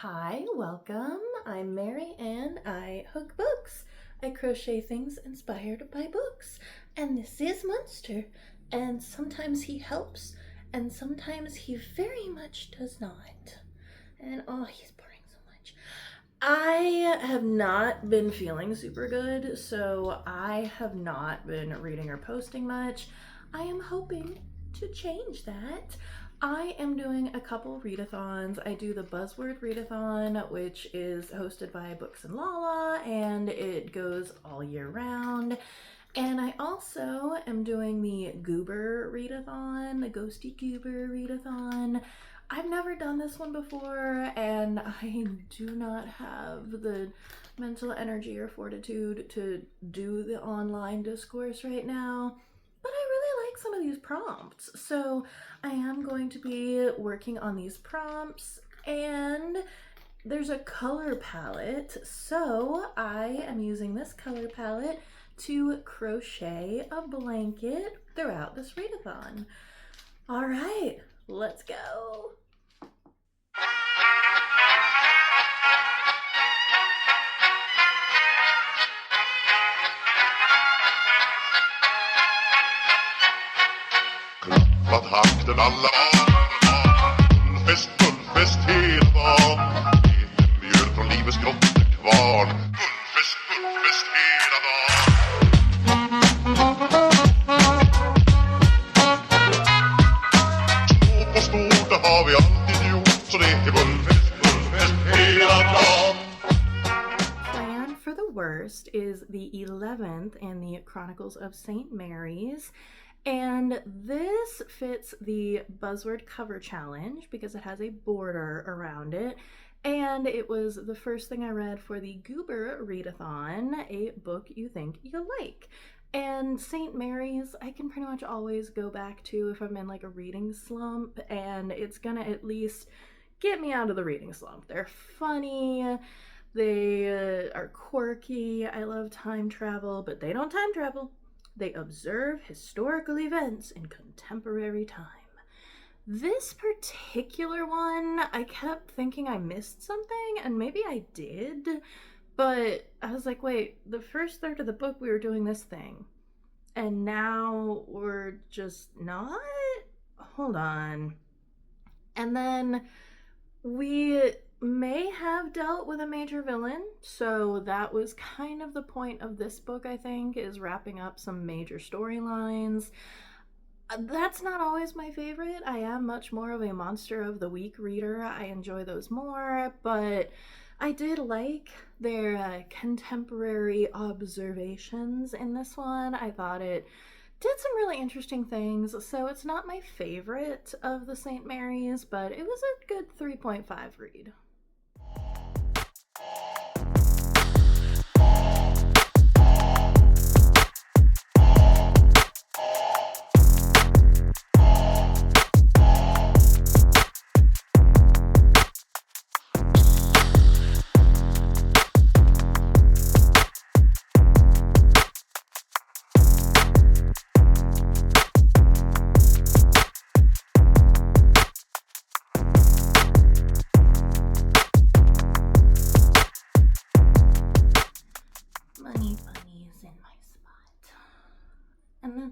Hi, welcome. I'm Mary and I hook books. I crochet things inspired by books. And this is Monster. And sometimes he helps, and sometimes he very much does not. And oh, he's boring so much. I have not been feeling super good, so I have not been reading or posting much. I am hoping to change that. I am doing a couple readathons. I do the Buzzword Readathon, which is hosted by Books and Lala, and it goes all year round. And I also am doing the Goober Readathon, the Ghosty Goober Readathon. I've never done this one before, and I do not have the mental energy or fortitude to do the online discourse right now. But I really like some of these prompts, so I am going to be working on these prompts, and there's a color palette, so I am using this color palette to crochet a blanket throughout this readathon. All right, let's go. Klappat hakten alla Bullfest hela dagen. Mjöl från livets grottekvarn. Bullfest hela dagen. Stå på stort, det har vi alltid gjort. Så det är bullfest hela dagen. Plan for the Worst is the 11th in the Chronicles of St Mary's. And this fits the Buzzword cover challenge because it has a border around it. And it was the first thing I read for the Goober Readathon, a book you think you'll like. And St. Mary's, I can pretty much always go back to if I'm in like a reading slump, and it's gonna at least get me out of the reading slump. They're funny, they are quirky, I love time travel, but they don't time travel. They observe historical events in contemporary time. This particular one, I kept thinking I missed something, and maybe I did, but I was like, wait, the first third of the book we were doing this thing, and now we're just not? Hold on. And then we may have dealt with a major villain, so that was kind of the point of this book, I think, is wrapping up some major storylines. That's not always my favorite. I am much more of a Monster of the Week reader. I enjoy those more, but I did like their contemporary observations in this one. I thought it did some really interesting things, so it's not my favorite of the St. Mary's, but it was a good 3.5 read.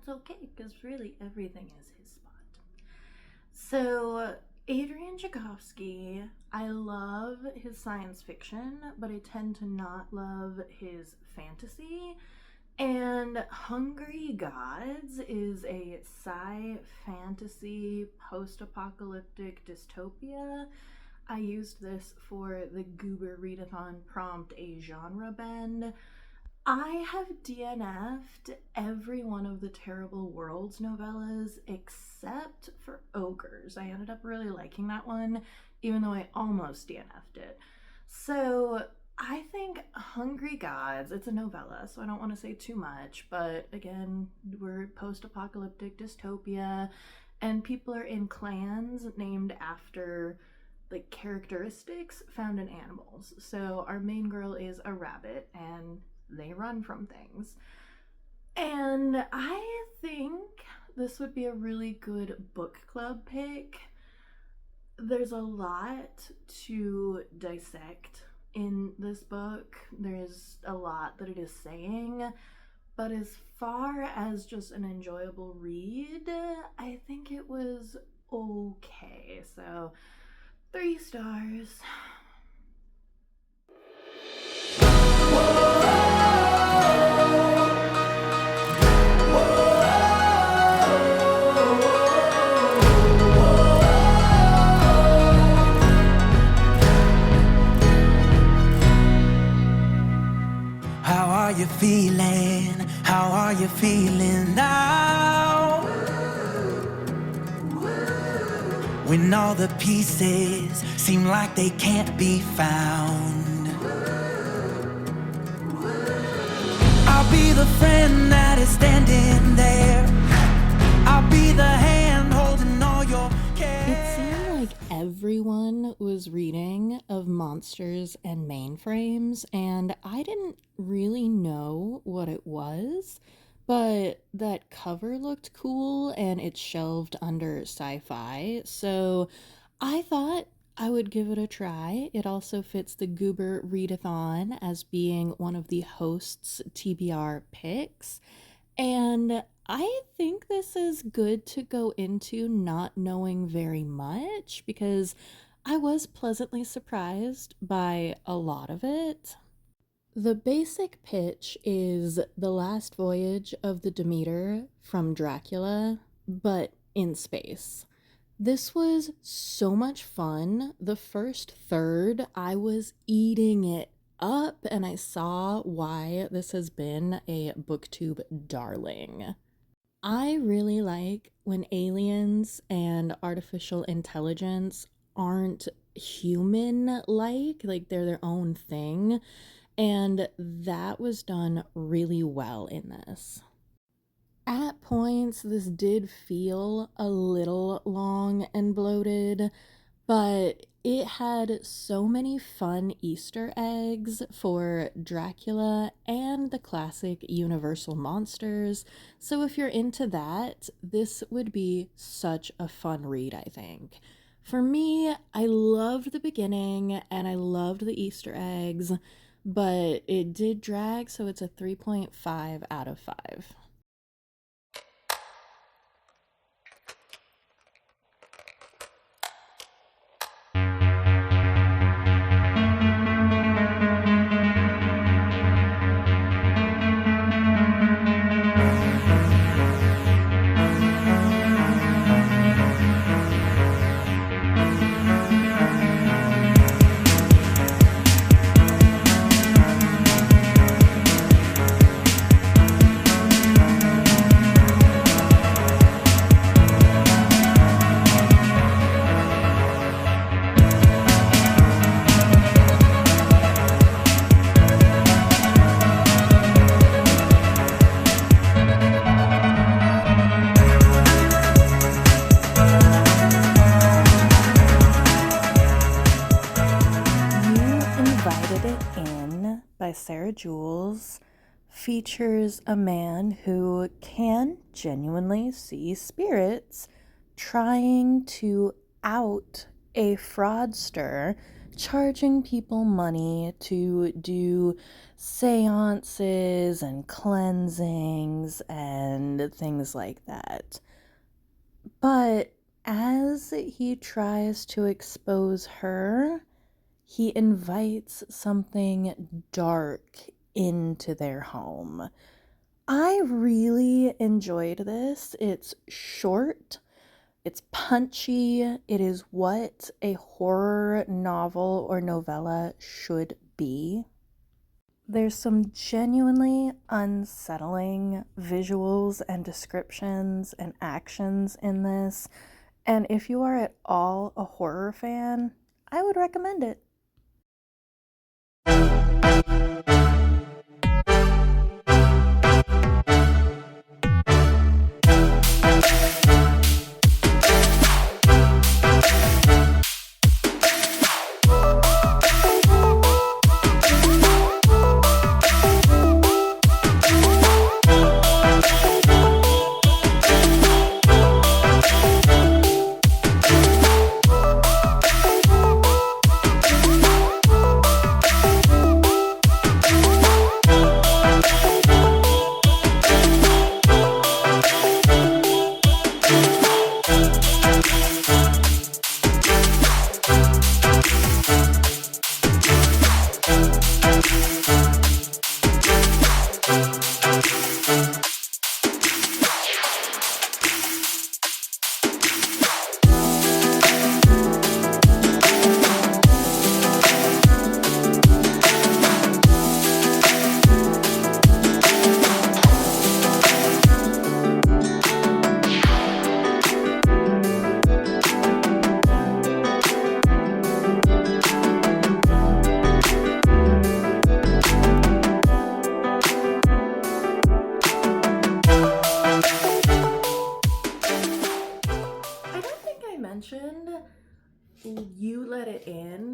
Okay, because really everything is his spot. So, Adrian Tchaikovsky, I love his science fiction, but I tend to not love his fantasy. And Hungry Gods is a sci-fantasy post-apocalyptic dystopia. I used this for the Goober Readathon prompt, a genre bend. I have DNF'd every one of the Terrible Worlds novellas except for Ogres. I ended up really liking that one, even though I almost DNF'd it. So I think Hungry Gods, it's a novella, so I don't want to say too much, but again, we're post-apocalyptic dystopia, and people are in clans named after like characteristics found in animals. So our main girl is a rabbit, and they run from things. And I think this would be a really good book club pick. There's a lot to dissect in this book. There's a lot that it is saying, but as far as just an enjoyable read, I think it was okay. So 3 stars. How are you feeling? How are you feeling now? When all the pieces seem like they can't be found. I'll be the friend that is standing there. I'll be the hand holding all your care. It seemed like everyone was reading of Monsters and Mainframes, and I didn't really know what it was, but that cover looked cool and it's shelved under Sci-fi, so I thought I would give it a try. It also fits the Goober Readathon as being one of the hosts' TBR picks, and I think this is good to go into not knowing very much because I was pleasantly surprised by a lot of it. The basic pitch is the last voyage of the Demeter from Dracula, but in space. This was so much fun. The first third, I was eating it up, and I saw why this has been a booktube darling. I really like when aliens and artificial intelligence aren't human-like, like they're their own thing, and that was done really well in this. At points, this did feel a little long and bloated, but it had so many fun Easter eggs for Dracula and the classic Universal monsters, so if you're into that, this would be such a fun read, I think. For me, I loved the beginning and I loved the Easter eggs, but it did drag, so it's a 3.5 out of 5. Sarah Jules features a man who can genuinely see spirits trying to out a fraudster, charging people money to do seances and cleansings and things like that. But as he tries to expose her, he invites something dark into their home. I really enjoyed this. It's short, it's punchy, it is what a horror novel or novella should be. There's some genuinely unsettling visuals and descriptions and actions in this, and if you are at all a horror fan, I would recommend it.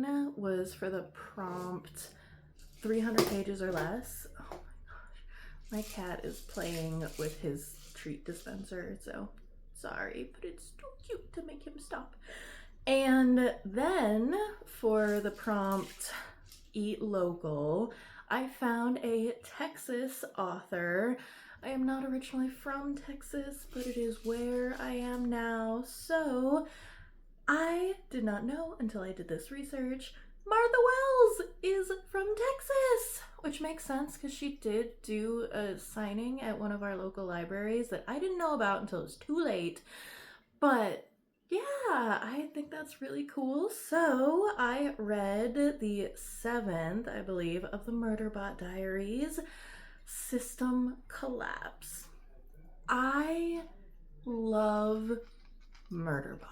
one was for the prompt 300 pages or less. Oh my gosh. My cat is playing with his treat dispenser, so sorry, but it's too cute to make him stop. And then for the prompt Eat Local, I found a Texas author. I am not originally from Texas, but it is where I am now. So I did not know until I did this research. Martha Wells is from Texas, which makes sense because she did do a signing at one of our local libraries that I didn't know about until it was too late. But yeah, I think that's really cool. So I read the 7th, I believe, of the Murderbot Diaries, System Collapse. I love Murderbot.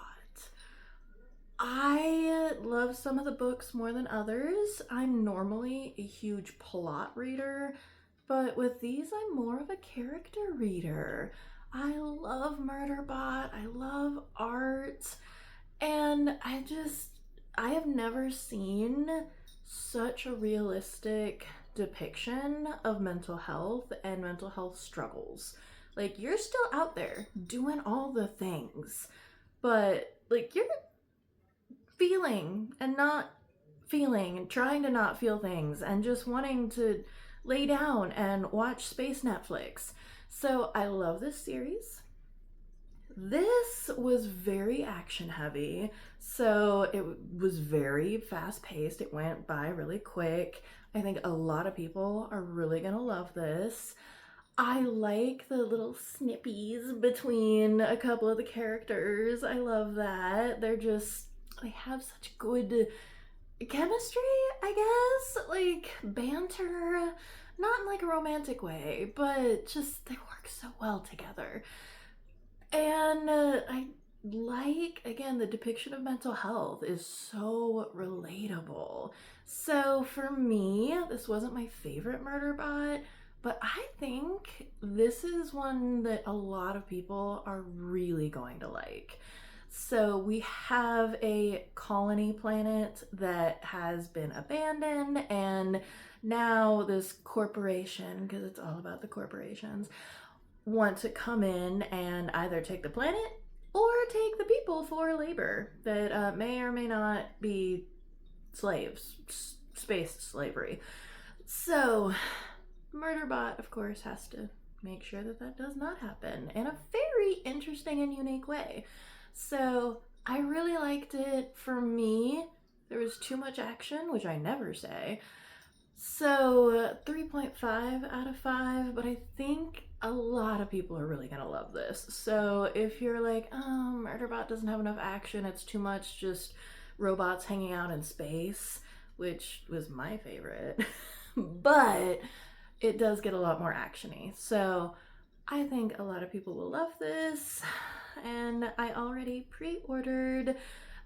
I love some of the books more than others. I'm normally a huge plot reader, but with these, I'm more of a character reader. I love Murderbot. I love art. And I have never seen such a realistic depiction of mental health and mental health struggles. Like, you're still out there doing all the things, but like, you're feeling and not feeling and trying to not feel things and just wanting to lay down and watch space Netflix. So I love this series. This was very action heavy, so it was very fast paced. It went by really quick. I think a lot of people are really gonna love this. I like the little snippies between a couple of the characters. I love that. They have such good chemistry, I guess. Like, banter. Not in like a romantic way, but just they work so well together. And I like, again, the depiction of mental health is so relatable. So for me, this wasn't my favorite Murderbot, but I think this is one that a lot of people are really going to like. So we have a colony planet that has been abandoned, and now this corporation, because it's all about the corporations, want to come in and either take the planet or take the people for labor that may or may not be slaves, space slavery. So Murderbot, of course, has to make sure that that does not happen in a very interesting and unique way. So I really liked it. For me, there was too much action, which I never say. So 3.5 out of 5, but I think a lot of people are really gonna love this. So if you're like, oh, Murderbot doesn't have enough action, it's too much just robots hanging out in space, which was my favorite, but it does get a lot more actiony. So I think a lot of people will love this, and I already pre-ordered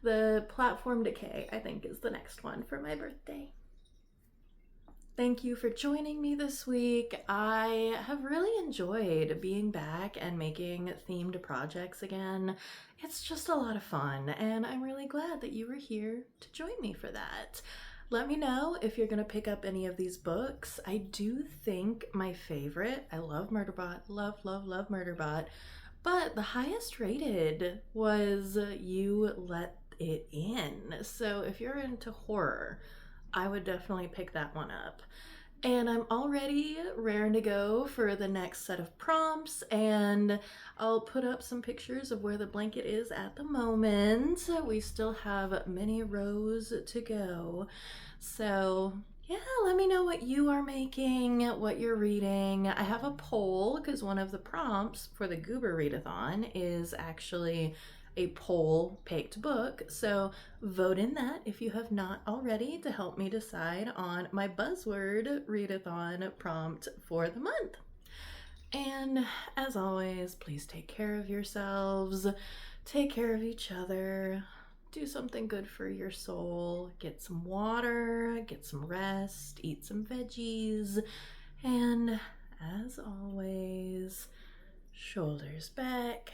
the Platform Decay, I think is the next one for my birthday. Thank you for joining me this week. I have really enjoyed being back and making themed projects again. It's just a lot of fun, and I'm really glad that you were here to join me for that. Let me know if you're gonna pick up any of these books. I do think my favorite, I love Murderbot, love Murderbot, but the highest rated was You Let It In. So if you're into horror, I would definitely pick that one up. And I'm already raring to go for the next set of prompts, and I'll put up some pictures of where the blanket is at the moment. We still have many rows to go. So yeah, let me know what you are making, what you're reading. I have a poll because one of the prompts for the Goober Readathon is actually a poll-picked book, so vote in that if you have not already to help me decide on my Buzzword Readathon prompt for the month. And as always, please take care of yourselves, take care of each other, do something good for your soul, get some water, get some rest, eat some veggies, and as always, shoulders back,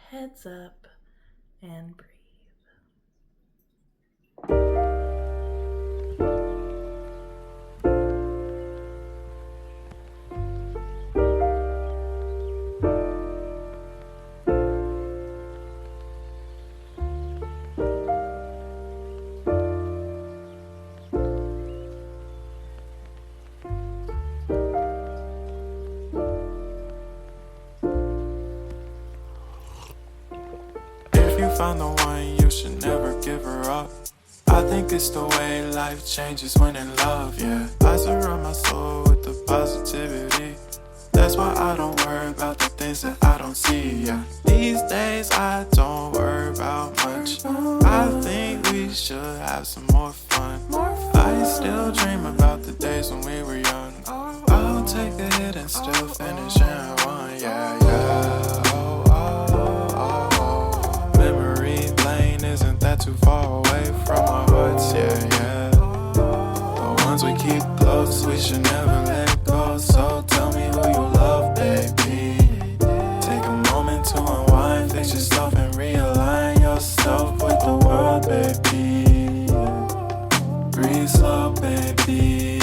heads up, and breathe. found the one, you should never give her up. I think it's the way life changes when in love, yeah. I surround my soul with the positivity. That's why I don't worry about the things that I don't see, yeah. These days I don't worry about much. I think we should have some more fun. I still dream about the days when we were young. I'll take a hit and still finish in one, yeah, yeah. Oh, oh, oh, oh. Memory lane isn't that too far away from our hearts, yeah, yeah. The ones we keep close, we should never let go. So tell me who you love, baby. Take a moment to unwind, fix yourself and realign yourself with the world, baby. Breathe slow, baby.